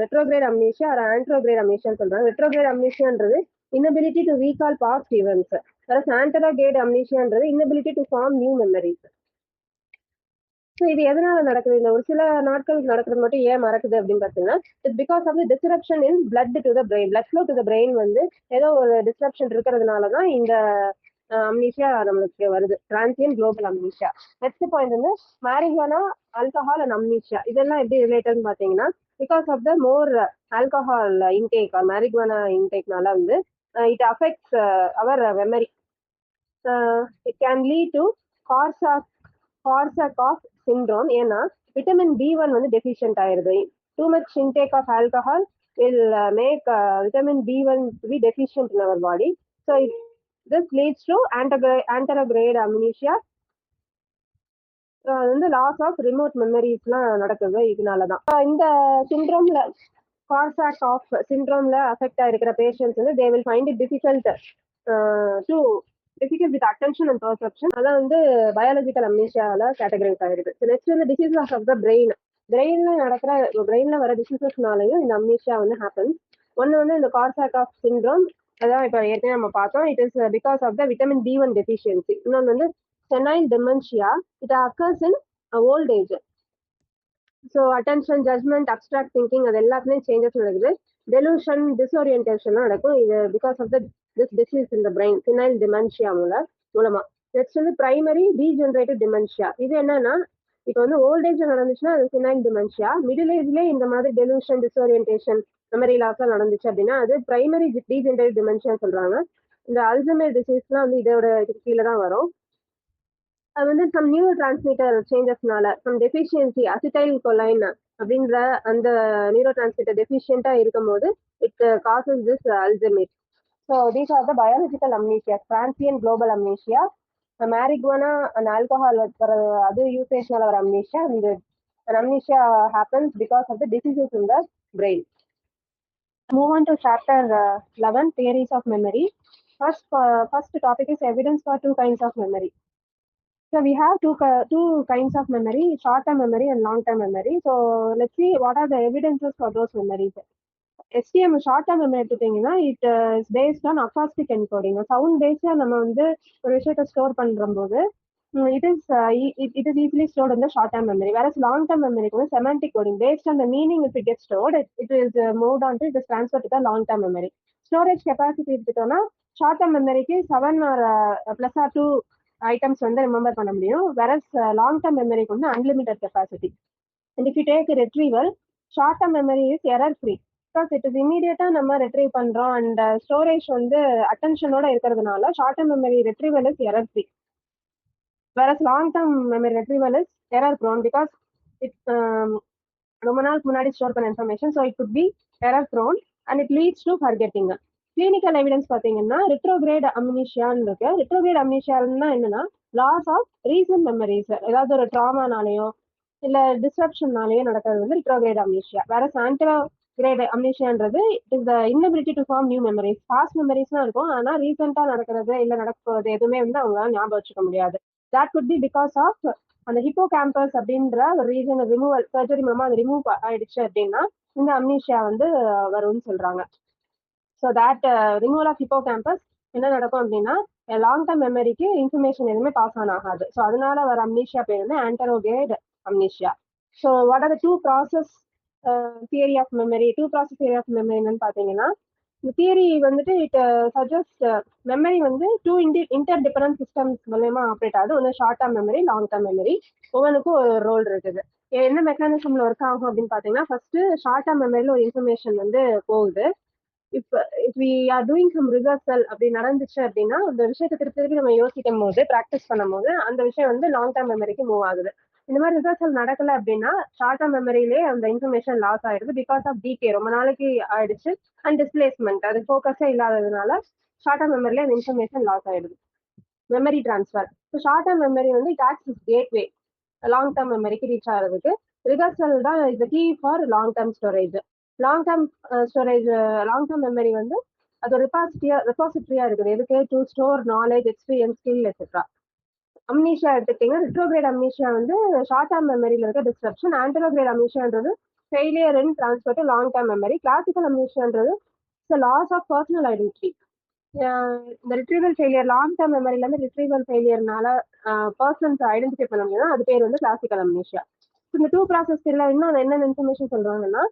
ரெட்ரோகிரேட் அம்னீஷியா ஒரு ஆண்ட்ரோகிரேட் அம்னீஷியான்னு சொல்றாங்க. ரெட்ரோகிரேட் அம்னீஷியான்றது inability to recall past events. whereas anterograde amnesiaன்றது inability to form new memories. So இது எதனால நடக்குது? இந்த ஒரு சில நாட்களுக்கு நடக்கிறது மட்டும் ஏன் மறக்குது அப்படின்னு பார்த்தீங்கன்னா, it's because of the disruption in blood to the brain. Blood flow to the brain வந்து ஏதோ ஒரு டிஸ்ரப்ஷன் இருக்கிறதுனால தான் இந்த அம்னீஷியா நம்மளுக்கு வருது. Transient global amnesia. Next point வந்து மேரிஜுவானா, ஆல்கஹால் அண்ட் அம்னீஷியா. இதெல்லாம் எப்படி ரிலேட்டட்னு பார்த்தீங்கன்னா, because of the more alcohol intake marijuana இன்டேக்னால வந்து it affects our memory. It can lead to Korsakoff syndrome. ஏன்னா விட்டமின் B1 வந்து டெஃபிஷியன்ட் ஆயிருது. Too much intake of alcohol will make vitamin B1 to be deficient in our body. So this leads to anterograde amnesia. வந்து loss of remote மெமரிஸ்லாம் நடக்குது இதனாலதான். இந்த சிண்ட்ரோம்ல கார்சாகாஃப் சிண்ட்ரோம்ல affect ஆயிருக்கிற patients வந்து they will find it difficult with attention and perception. அதான் வந்து biological அம்னீஷியால categorise ஆயிருக்கு. Next வந்து diseases of the brain. பிரெயின்ல வர டிசீசஸ்னாலையும் இந்த அம்னீஷியா வந்து ஹேப்பன்ஸ். ஒன்னு வந்து இந்த கார்சாகாஃப் சிண்ட்ரோம், அதான் இப்போ ஏற்கனவே நம்ம பார்த்தோம். It is because of the vitamin B1 deficiency. இன்னொன்று வந்து senile dementia. It occurs in old age. So attention, judgement, abstract thinking அது எல்லாத்துலேயும் சேஞ்சஸ் நடக்குது. டெலூஷன், டிஸ்ஓரியன்டேஷன்லாம் நடக்கும். இது because of this disease in the brain, senile dementia மூலமா. Next வந்து பிரைமரி டீஜெனரேட்டிவ் டிமென்ஷியா. இது என்னன்னா இப்போ வந்து ஓல்ட் ஏஜ் நடந்துச்சுன்னா அது சினைல் டிமென்ஷியா. மிடில் ஏஜ்லேயே இந்த மாதிரி டெலூஷன், டிஸ்ஓரியன்டேஷன், மெமரி லாஸ்லாம் நடந்துச்சு அப்படின்னா அது பிரைமரி டீஜெனரேட்டிவ் டிமென்ஷியா சொல்றாங்க. இந்த அல்சைமர் டிசீஸ்லாம் வந்து இதோட கீழே தான் வரும். அது வந்து சம் நியூ டிரான்ஸ்மிட்டர் சேஞ்சஸ்னால சம் டெஃபிஷியன்சி அசிடைல் கொலைன் அப்படின்ற அந்த நியூரோ டிரான்ஸ்மிட்டர் டெஃபிஷியண்டா இருக்கும் போது it causes this Alzheimer. So these are the biological amnesia. Transient global amnesia, marijuana and alcohol வர அது யூசேஜ்னால வர அம்னீஷியா. இந்த amnesia happens because of the diseases in the brain. Move on to chapter 11, theories of memory. First topic is evidence for two kinds of memory. So we have two kinds of memory, short-term memory and long-term memory. So let's see what are the evidences for those memories. STM short-term memory எடுத்துட்டீங்கன்னா it is based on acoustic encoding. Sound பேஸ்டா நம்ம வந்து ஒரு விஷயத்த store பண்ணும்போது it is easily stored in the short term memory. வேற long term மெமரிக்கு வந்து semantic coding based on the meaning if it get stored it is moved on to it is transfer to the long term memory. Storage capacity எடுத்துட்டோம்னா short term மெமரிக்கு 7 or plus or 2 items வந்து remember பண்ண முடியும். வேற long term மெமரிக்கு வந்து unlimited capacity. And if you take retrieval, short-term memory is error free. Because it is இமீடியட்டா நம்ம ரிட்ரீவ் பண்றோம் அண்ட் ஸ்டோரேஜ் வந்து அட்டென்ஷனோட இருக்கிறதுனால short-term memory retrieval is error free. whereas long-term memory retrieval is error prone because it ரொம்ப நாளுக்கு முன்னாடி store பண்ண information, so it could be error prone and it leads to forgetting. Clinical evidence பார்த்தீங்கன்னா retrograde அம்னீஷியான்னு இருக்கு. ரிட்ரோகிரேட் அம்னீஷியான்னா என்னன்னா loss of recent memories, ஏதாவது ஒரு ட்ராமானாலேயோ இல்லை டிஸ்ரப்ஷன்னாலேயோ நடக்கிறது வந்து ரிட்ரோகிரேட் அம்னீஷியா. வேற ஆன்டரோகிரேட் அம்னீஷியான்றது it is the inability to form new memories. Past மெமரிஸ்லாம் இருக்கும், ஆனால் ரீசெண்டாக நடக்கிறது இல்லை நடக்க போகிறது எதுவுமே வந்து அவங்களால ஞாபகம் வச்சுக்க முடியாது. that could be because of அந்த ஹிப்போ கேம்பஸ் அப்படின்ற ஒரு ரீஜன் ரிமூவல் சர்ஜரி மூலமா அது ரிமூவ் ஆயிடுச்சு அப்படின்னா இந்த அம்னீஷியா வந்து வரும்னு சொல்றாங்க. So that removal of hippocampus என்ன நடக்கும் அப்படின்னா லாங்-டர்ம் மெமரிக்கு இன்ஃபர்மேஷன் எதுவுமே பாஸ் ஆன் ஆகாது. ஸோ அதனால வர அம்னீஷியா பேர் வந்து anterograde amnesia. So what are the two process theory of memory என்னன்னு பார்த்தீங்கன்னா தியரி வந்துட்டு இட் சஜஸ்ட் மெமரி வந்து டூ இன்டர் டிபெண்டன்ட் சிஸ்டம்ஸ் மூலமா ஆப்ரேட் ஆகுது. ஒன்று ஷார்ட்-டர்ம் மெமரி, லாங்-டர்ம் மெமரி. ஒவ்வொன்றுக்கும் ஒரு ரோல் இருக்குது. என்ன மெக்கானிசம்ல ஒர்க் ஆகும் அப்படின்னு பார்த்தீங்கன்னா ஃபர்ஸ்ட் ஷார்ட்-டர்ம் மெமரியில் ஒரு இன்ஃபர்மேஷன் வந்து போகுது. If we are doing some rehearsal அப்படி நடந்துச்சு அப்படின்னா அந்த விஷயத்தை திருப்பி திருப்பி நம்ம யோசிக்கும் போது ப்ராக்டிஸ் பண்ணும் போது அந்த விஷயம் வந்து லாங்-டர்ம் மெமரிக்கு மூவ் ஆகுது. இந்த மாதிரி ரிஹர்சல் நடக்கல அப்படின்னா ஷார்ட்-டர்ம் மெமரியிலே அந்த இன்ஃபர்மேஷன் லாஸ் ஆயிடுது பிகாஸ் ஆஃப் டிகே, ரொம்ப நாளைக்கு ஆயிடுச்சு, அண்ட் டிஸ்பிளேஸ்மெண்ட், அது ஃபோக்கஸே இல்லாததுனால ஷார்ட்-டர்ம் மெமரியில அந்த இன்ஃபர்மேஷன் லாஸ் ஆயிடுது. Memory transfer. So short term memory வந்து it acts is gateway long term மெமரிக்கு ரீச் ஆகிறதுக்கு. ரிஹர்சல் தான் is key for long term storage. Long term storage, long term memory வந்து அது ஒரு ரெபாசிட்டரியா இருக்குது. எதுக்கு? To store knowledge, experience, skill etcetera. Amnesia எடுத்துக்கிட்டீங்கன்னா ரிட்ரோகிரேட் அம்னீஷியா வந்து ஷார்ட் டேர்ம் மெமரியில இருக்க டிஸ்ட்ரப்ஷன். ஆன்டரோகிரேட் அம்னீஷியான்றது failure in transfer to long term memory. Classical அம்னீஷியான்றது லாஸ் ஆஃப் பர்சனல் ஐடென்டிட்டி. இந்த ரிட்ரீவல் ஃபெயிலியர் லாங் டேர்ம் மெமரியில இருந்து ரிட்ரீவல் ஃபெயிலியர்னால பர்சன்ஸ் ஐடென்டிஃபை பண்ண முடியும், அது பேர் வந்து கிளாசிக்கல் அம்னீஷியா. இந்த டூ ப்ராசஸ் இல்லை இன்னும் என்னென்ன இன்ஃபர்மேஷன் சொல்றாங்கன்னா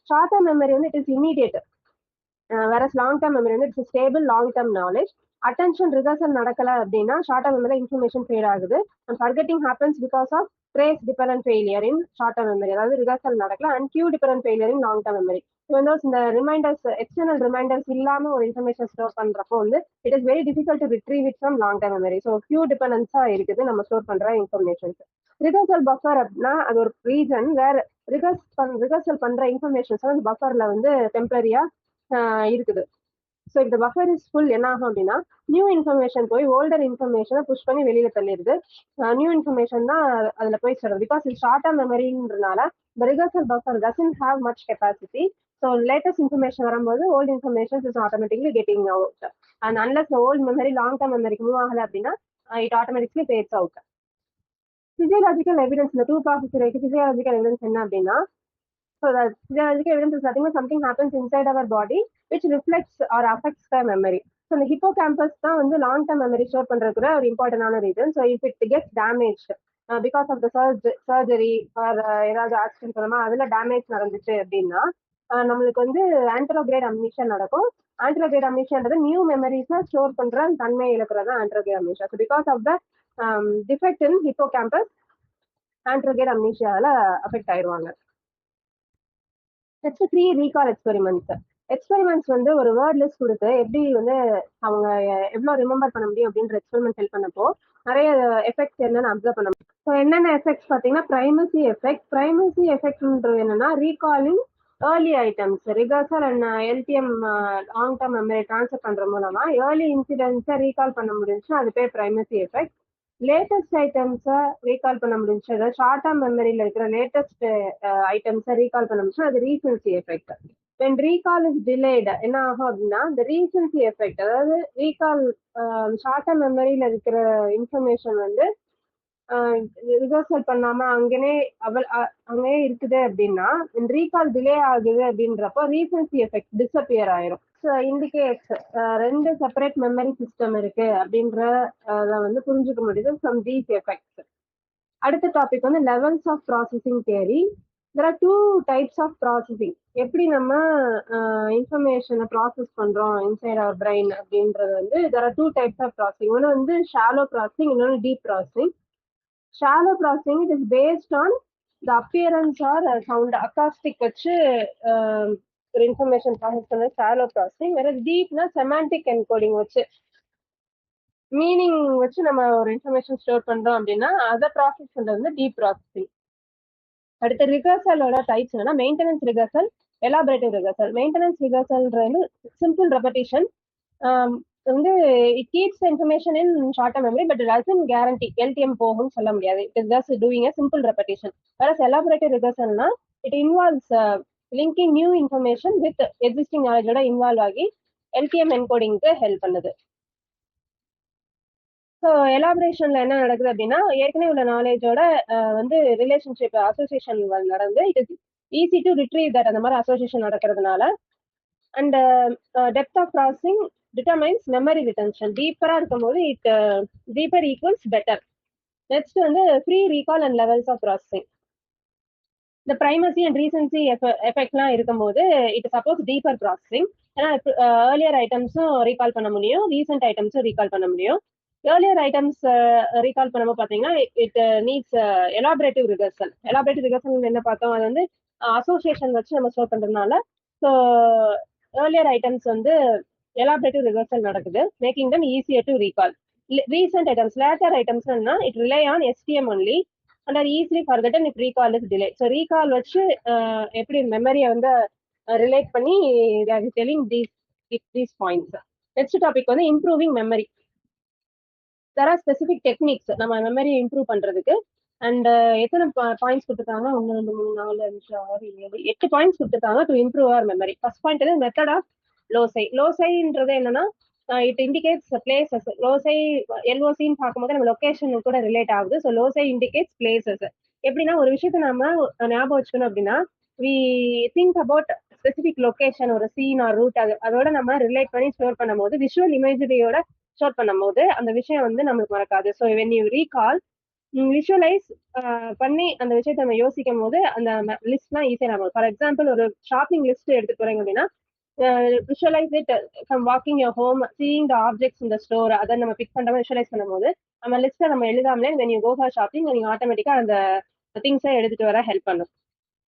ஷார்ட் டேர்ம் மெமரி வந்து இட் இஸ் இமீடியட், வேற லாங் டேர்ம் மெமரி வந்து it's stable long term knowledge. Attention rehearsal நடக்கல அப்படின்னா short term memory information fade ஆகுது. And forgetting happens because of trace dependent failure in short term memory, அதாவது rehearsal நடக்கல. And cue dependent failure in long term memory. இந்த reminders external reminders இல்லாம ஒரு information store பண்றப்போ வந்து it is very difficult to retrieve it from long term memory. So cue டிபெண்டன்ஸா இருக்குது நம்ம ஸ்டோர் பண்ற இன்ஃபர்மேஷன்ஸ். ரிகர்சல் பஃபர் அப்படின்னா அது ஒரு ரீஜன் வேற ரிகர்சல் பண்ற இன்ஃபர்மேஷன்ஸ் வந்து பஃபர்ல வந்து டெம்பரரியா இருக்குது. ஸோ இந்த பஃபர் இஸ் ஃபுல் என்ன ஆகும் அப்படின்னா நியூ இன்ஃபர்மேஷன் போய் ஓல்டர் இன்ஃபர்மேஷனை புஷ் பண்ணி வெளியில தள்ளிடுது. நியூ இன்ஃபர்மேஷன் தான் அதுல போய் சொல்றது. பிகாஸ் இது ஷார்ட் டேர்ம் மெமரின்றனால இந்த rehearsal buffer doesn't have much capacity. So latest information வரும்போது old information is automatically getting out. And unless old memory long term மெமரிக்கு மூவ் ஆகல அப்படின்னா it automatically fades out. Physiological evidence, இந்த two process இருக்கு. Physiological evidence என்ன அப்படின்னா so the physiological evidence is nothing but something happens inside our body which reflects or affects the memory. So the hippocampus தான் வந்து long term memory store பண்றதுக்கு ஒரு இம்பார்ட்டன்டான reason. So if it gets damage because of the surgery or ஏதாவது accident பண்ணாம அதுல damage நடந்துச்சு அப்படின்னா நம்மளுக்கு வந்து ஆன்டரோகிரேட் அம்னீஷியா நடக்கும். ஆன்டரோகிரேட் அம்னீஷியான்றது நியூ மெமரிஸை ஸ்டோர் பண்ற தன்மை இழக்கிறது anterograde amnesia. So because of the defect in hippocampus anterograde அம்னீஷியால அஃபெக்ட் ஆயிடுவாங்க. Next 3 recall experiments. எக்ஸ்பெரிமெண்ட்ஸ் வந்து ஒரு வேர்ட் லிஸ்ட் கொடுத்து எப்படி வந்து அவங்க எவ்வளோ ரிமெம்பர் பண்ண முடியும் அப்படின்ற எக்ஸ்பெரிமெண்ட் ஹெல்ப் பண்ணப்போ நிறைய எஃபெக்ட்ஸ் என்னன்னு அப்சர்வ் பண்ண முடியும். ஸோ என்னென்ன எஃபெக்ட்ஸ் பார்த்தீங்கன்னா பிரைமசி எஃபெக்ட். பிரைமசி எஃபெக்ட்ன்றது என்னன்னா recalling early items. Rehearsal and LTM long term memory transfer பண்ற மூலமா ஏர்லி இன்சிடென்ட்ஸை ரீகால் பண்ண முடிஞ்சுன்னா அது பேர் பிரைமசி எஃபெக்ட். லேட்டஸ்ட் ஐட்டம்ஸை ரீகால் பண்ண முடிஞ்சு, அதாவது ஷார்ட் டேர்ம் மெமரியில் இருக்கிற லேட்டஸ்ட் ஐட்டம்ஸை ரீகால் பண்ண முடிஞ்சு அது recency effect. when recall is delayed என்ன ஆகும் அப்படின்னா இந்த ரீசன்சி எஃபெக்ட், அதாவது ரீகால் ஷார்ட் டேர்ம் மெமரியில இருக்கிற இன்ஃபர்மேஷன் வந்து ரிவர்சல் பண்ணாம அங்கேயே இருக்குது அப்படின்னா ரீகால் டிலே ஆகுது அப்படின்றப்போ ரீசன்சி எஃபெக்ட் டிஸப்பியர் ஆயிரும். இண்டிகேட்ஸ் ரெண்டு செப்பரேட் மெமரி சிஸ்டம் இருக்கு அப்படின்றத வந்து புரிஞ்சுக்க முடியுது ஃப்ரம் தீஸ் எஃபெக்ட்ஸ். அடுத்த டாபிக் வந்து levels of processing theory. there are 2 types of processing. எப்படி நம்ம இன்ஃபர்மேஷனை ப்ராசஸ் பண்றோம் இன்சைட் அவர் பிரெயின் அப்படின்றது வந்து there are 2 types of processing. ஒன்று வந்து ஷாலோ ப்ராசஸிங், இன்னொன்று deep processing. Shallow processing it is based on the appearance or sound acoustic வச்சு ஒரு இன்ஃபர்மேஷன் ப்ராசஸ் பண்ண ஷாலோ ப்ராசஸிங். வேற டீப்னா செமாண்டிக் என்கோடிங் வச்சு மீனிங் வச்சு நம்ம ஒரு இன்ஃபர்மேஷன் ஸ்டோர் பண்றோம் அப்படின்னா அதை ப்ராசஸ் பண்றது வந்து டீப் ப்ராசஸிங். அடுத்த ரிகர்சலோட டைப்ஸ் என்னன்னா maintenance rehearsal, elaborative rehearsal. Maintenance ரிகர்சல்ன்றது சிம்பிள் ரெபடிஷன் வந்து it keeps information in short term memory but doesn't guarantee LTM போகும்னு சொல்ல முடியாது. It is just doing a simple repetition. வேற எலாபரேட்டிவ் ரிகர்சல்னா it involves linking new information with existing நாலேஜோட involve ஆகி LTM என்கோடிங்க்கு ஹெல்ப் பண்ணுது. ஸோ எலாபரேஷன்ல என்ன நடக்குது அப்படின்னா ஏற்கனவே உள்ள நாலேஜோட வந்து ரிலேஷன்ஷிப் அசோசியேஷன் நடந்து it is easy to retrieve that. அந்த மாதிரி அசோசியேஷன் நடக்கிறதுனால. And depth of processing determines memory retention. டீப்பரா இருக்கும்போது it deeper equals better. Next வந்து free recall and levels of processing. இந்த பிரைமசி அண்ட் ரீசன்சி எஃபெக்ட்லாம் இருக்கும்போது இட் சப்போஸ் டீப்பர் ப்ராசஸிங். ஏன்னா ஏர்லியர் ஐட்டம்ஸும் ரீகால் பண்ண முடியும், ரீசெண்ட் ஐட்டம்ஸும் ரீகால் பண்ண முடியும். ஏர்லியர் ஐட்டம்ஸ் ரீகால் பண்ணும்போது பார்த்தீங்கன்னா it needs elaborative rehearsal. Elaborative rehearsal என்ன பார்த்தோம், அது வந்து அசோசியேஷன் வச்சு நம்ம ஸ்டோர் பண்றதுனால ஸோ ஏர்லியர் ஐட்டம்ஸ் வந்து எலாபரேட்டிவ் ரிகர்சல் நடக்குது, making them easier to recall. Recent items later ஐட்டம்ஸ்னா it rely on STM only and are easily forgotten if recall is delay. So recall வச்சு எப்படி மெமரியை வந்து ரிலேட் பண்ணி telling these points. Next topic வந்து improving memory. there are specific techniques நம்ம memory improve பண்றதுக்கு. And எத்தனை பாயிண்ட்ஸ் கொடுத்துருக்காங்க, 1 2 3 4 5 6 7 8 பாயிண்ட்ஸ் கொடுத்துருக்காங்க to improve our memory. First point வந்து மெத்தட் ஆஃப் லோசை. லோசைன்றது என்னன்னா இட் இண்டிகேட்ஸ் பிளேசஸ். லோசை எல்ஓசின்னு பார்க்கும்போது நம்ம லொகேஷன் கூட ரிலேட் ஆகுது. So loci indicates places. எப்படின்னா ஒரு விஷயத்த நம்ம ஞாபகம் வச்சுக்கணும் அப்படின்னா we think about specific location, ஒரு சீன் ஆர் ரூட், அதோட நம்ம ரிலேட் பண்ணி ஸ்டோர் பண்ணும்போது விஷுவல் இமேஜரியோட ஸ்டோர் பண்ணும்போது அந்த விஷயம் வந்து நம்மளுக்கு மறக்காது. So when you recall, visualise பண்ணி அந்த விஷயத்த நம்ம யோசிக்கும் போது அந்த லிஸ்ட்லாம் ஈஸியாக நம்ம. ஃபார் எக்ஸாம்பிள் ஒரு ஷாப்பிங் லிஸ்ட் எடுத்துட்டு போறீங்க அப்படின்னா visualise it from walking your home, seeing the objects இந்த ஸ்டோர், அதை நம்ம பிக் பண்ணுற விஷுவலைஸ் பண்ணும்போது நம்ம லிஸ்ட்டை நம்ம எழுதாமலே when you go for shopping நீங்க ஆட்டோமேட்டிக்கா அந்த திங்ஸை எடுத்துட்டு வர ஹெல்ப் பண்ணும்.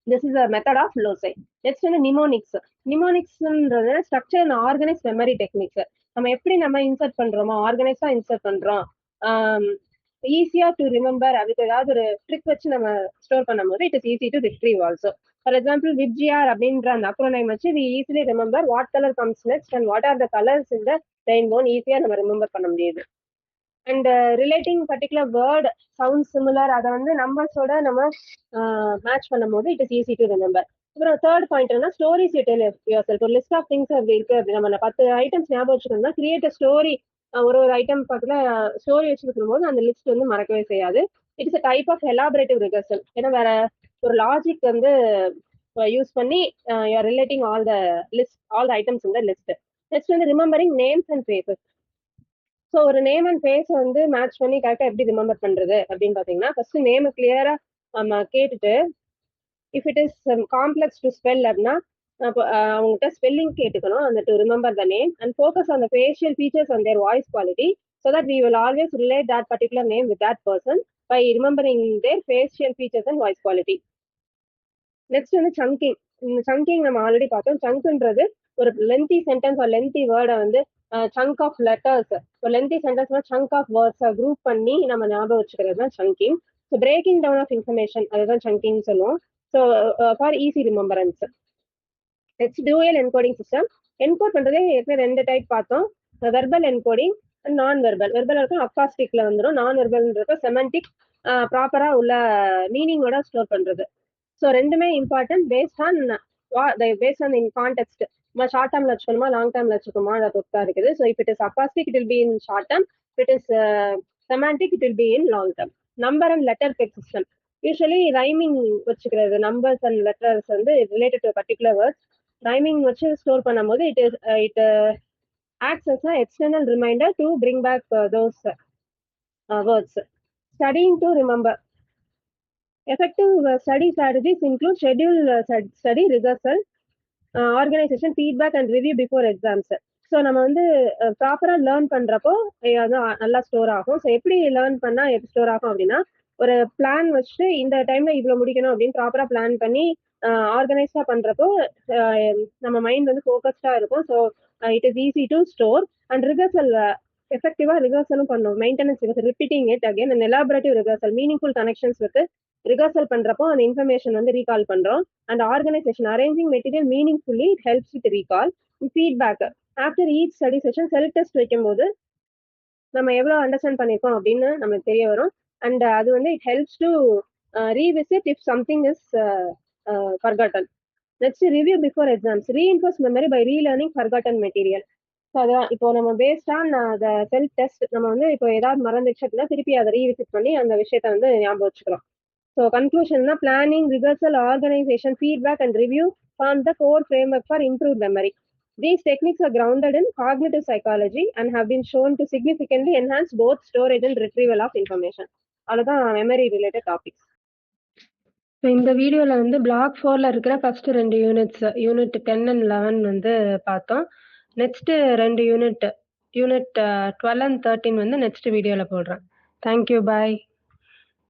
This is a method of loci. Next வந்து நிமோனிக்ஸ். நிமோனிக்ஸ்ன்றது structure and organise memory techniques. நம்ம எப்படி நம்ம இன்சர்ட் பண்றோமோ ஆர்கனைஸா இன்சர்ட் பண்றோம், ஈஸியா டு ரிமெம்பர், அதுக்கு ஏதாவது ஒரு ட்ரிக் வச்சு நம்ம ஸ்டோர் பண்ணும்போது it is easy to retrieve also. For example VIBGYOR அப்படின்ற அந்த அக்ரோனைம் வச்சு we easily remember what colour comes next and what are the colours இந்த ரெயின்போன் ஈஸியா நம்ம ரிமெம்பர் பண்ண முடியுது. And relating particular word sound similar, அதை வந்து நம்பர்ஸோட நம்ம மேட்ச் பண்ணும் போது it is easy to remember. அப்புறம் தேர்ட் பாயிண்ட் என்ன, stories you tell yourself. ஒரு லிஸ்ட் ஆஃப் திங்ஸ் அப்படி இருக்கு அப்படி நம்ம 10 ஐட்டம்ஸ் ஞாபகம் வச்சுக்கணும்னா கிரியேட் அ ஸ்டோரி. ஒரு ஐட்டம் பக்கத்துல ஸ்டோரி வச்சுருக்கும் போது அந்த லிஸ்ட் வந்து மறக்கவே செய்யாது. It is a type of elaborative rehearsal. ஏன்னா வேற ஒரு லாஜிக் வந்து யூஸ் பண்ணி you're relating all the list, all the items இந்த லிஸ்ட். நெக்ஸ்ட் வந்து remembering names and faces. So ஒரு நேம் அண்ட் ஃபேஸ் வந்து மேட்ச் பண்ணி கரெக்டாக எப்படி ரிமெம்பர் பண்றது அப்படின்னு பார்த்தீங்கன்னா ஃபர்ஸ்ட் நேம் கிளியரா நம்ம கேட்டுட்டு, if it is complex to spell அப்படின்னா அவங்ககிட்ட ஸ்பெல்லிங் கேட்டுக்கணும் அந்த to remember the name, and focus on the facial features and their voice quality so that we will always relate that particular name with that person by remembering their facial features and voice quality. Next வந்து chunking. சங்கிங் நம்ம already பார்த்தோம். சங்க்ன்றது ஒரு lengthy sentence ஒரு lengthy வேர்டை வந்து chunk of letters, ஒரு lengthy சென்டென்ஸ்னா chunk of வேர்ட்ஸை குரூப் பண்ணி நம்ம ஞாபகம் வச்சுக்கிறது தான் chunking. So breaking down of information அதுதான் சங்கிங் சொல்லுவோம். So for easy remembrance. Next dual encoding system. Encode பண்றதே ஏற்கனவே 2 டைப் பார்த்தோம், verbal encoding and nonverbal. Verbal இருக்கும் அக்காஸ்டிக்ல வந்துடும், நான் வெர்பல்ன்றது செமண்டிக், ப்ராப்பரா உள்ள மீனிங்கோட ஸ்டோர் பண்றது. ஸோ ரெண்டுமே important based on in context. நம்ம ஷார்ட் டேர்ம்ல வச்சுக்கணுமா லாங் டேர்ம்ல வச்சுக்கணுமா அதை பொறுத்தா இருக்குது. So if it is acoustic it will be in short term, it is semantic it will be in long term. Number and letter peg system. Usually rhyming வச்சுக்கிறது, numbers and letters வந்து related to particular words rhyming வச்சு store பண்ணும்போது it acts as an external reminder to bring back those words. Studying to remember. Effective study strategies include scheduled study, rehearsal, organization, feedback and review before exams. So நம்ம வந்து ப்ராப்பரா learn பண்றப்போ அது நல்லா store ஆகும். So எப்படி learn பண்ணா எப்படி ஸ்டோர் ஆகும் அப்படின்னா ஒரு பிளான் வச்சுட்டு இந்த டைம்ல இவ்வளவு முடிக்கணும் அப்படின்னு ப்ராப்பரா பிளான் பண்ணி ஆர்கனைஸ்டா பண்றப்போ நம்ம மைண்ட் வந்து ஃபோக்கஸ்டா இருக்கும். So it is easy to store. And rehearsal எஃபெக்டிவா ரிகர்சலும் பண்ணும். Maintenance rehearsal, repeating it again, and elaborative rehearsal, meaningful connections with rehearsal பண்றப்போ அந்த இன்ஃபர்மேஷன் வந்து ரீகால் பண்றோம். And organisation, arranging material meaningfully it helps with recall. Feedback. After each study session self test வைக்கும் போது நம்ம எவ்வளவு அண்டர்ஸ்டாண்ட் பண்ணிருக்கோம் அப்படின்னு நமக்கு தெரிய வரும். அண்ட் அது வந்து it helps to revisit if something is forgotten. Next review before exams. Reinforce memory by relearning forgotten material. So அதான் இப்போ நம்ம பேஸ்ட் ஆன் அந்த செல்ஃப் டெஸ்ட் நம்ம வந்து இப்போ ஏதாவது மறந்துச்சு அப்படின்னா திருப்பி அதை ரீவிசிட் பண்ணி அந்த விஷயத்த வந்து ஞாபகம் வச்சுக்கிறோம். ஸோ கன்க்ளூஷன்னா planning, rehearsal, organisation, feedback and review form the core framework for improve memory. These techniques are grounded in cognitive psychology and have been shown to significantly enhance both storage and retrieval of information. அதுதான் memory related topics. இந்த வீடியோல வந்து black 4ல இருக்கிற first 2 units, unit 10 and 11 வந்து பார்த்தோம். Next 2 unit 12 and 13 வந்து next வீடியோல போடுறேன். தேங்க்யூ, பாய்.